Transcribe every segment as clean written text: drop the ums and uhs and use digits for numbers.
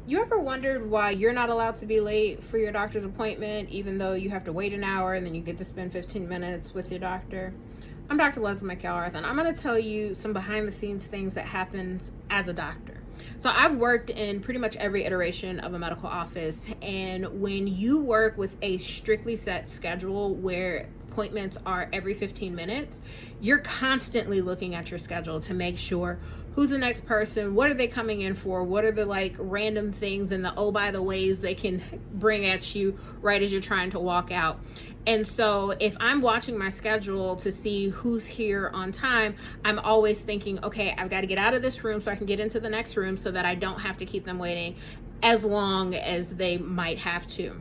You ever wondered why you're not allowed to be late for your doctor's appointment, even though you have to wait an hour and then you get to spend 15 minutes with your doctor? I'm Dr. Leslie McElrath, and I'm going to tell you some behind the scenes things that happens as a doctor. So I've worked in pretty much every iteration of a medical office, and when you work with a strictly set schedule where appointments are every 15 minutes, you're constantly looking at your schedule to make sure who's the next person, what are they coming in for, what are the random things and the oh by the ways they can bring at you right as you're trying to walk out. And so if I'm watching my schedule to see who's here on time, I'm always thinking, okay, I've got to get out of this room so I can get into the next room so that I don't have to keep them waiting as long as they might have to.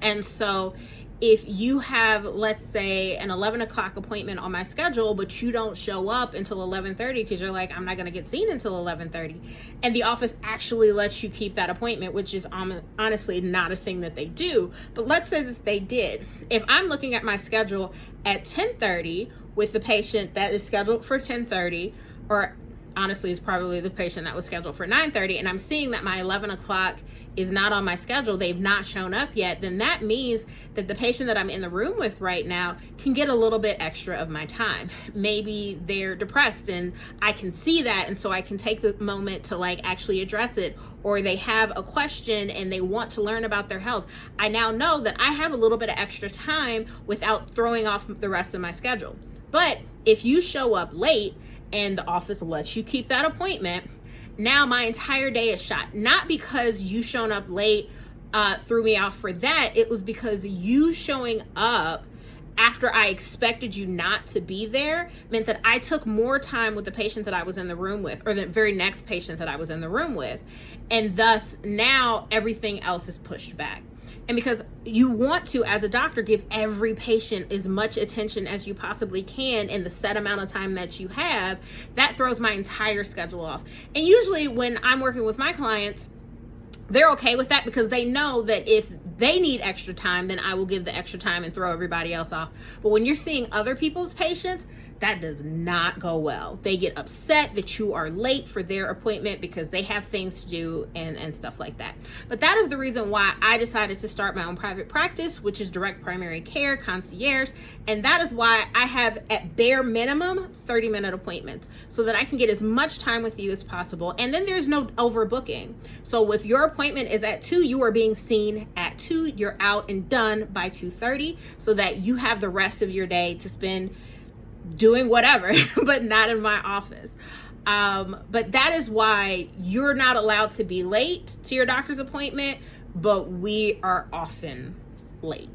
And so if you have, let's say, an 11 o'clock appointment on my schedule, but you don't show up until 11:30 because you're like, I'm not going to get seen until 11:30, and the office actually lets you keep that appointment, which is honestly not a thing that they do, but let's say that they did. If I'm looking at my schedule at 10:30 with the patient that is scheduled for 10:30, or honestly, it's probably the patient that was scheduled for 9:30, and I'm seeing that my 11 o'clock is not on my schedule, they've not shown up yet, then that means that the patient that I'm in the room with right now can get a little bit extra of my time. Maybe they're depressed and I can see that, and so I can take the moment to actually address it, or they have a question and they want to learn about their health. I now know that I have a little bit of extra time without throwing off the rest of my schedule. But if you show up late and the office lets you keep that appointment, now my entire day is shot. Not because you shown up late threw me off for that. It was because you showing up after I expected you not to be there meant that I took more time with the patient that I was in the room with, or the very next patient that I was in the room with. And thus now everything else is pushed back. And because you want to, as a doctor, give every patient as much attention as you possibly can in the set amount of time that you have, that throws my entire schedule off. And usually when I'm working with my clients, they're okay with that because they know that if they need extra time, then I will give the extra time and throw everybody else off. But when you're seeing other people's patients, that does not go well. They get upset that you are late for their appointment because they have things to do and stuff like that. But that is the reason why I decided to start my own private practice, which is direct primary care, concierge. And that is why I have at bare minimum 30-minute appointments so that I can get as much time with you as possible. And then there's no overbooking. So if your appointment is at 2, you are being seen at 2, you're out and done by 2:30 so that you have the rest of your day to spend doing whatever, but not in my office. But that is why you're not allowed to be late to your doctor's appointment, but we are often late.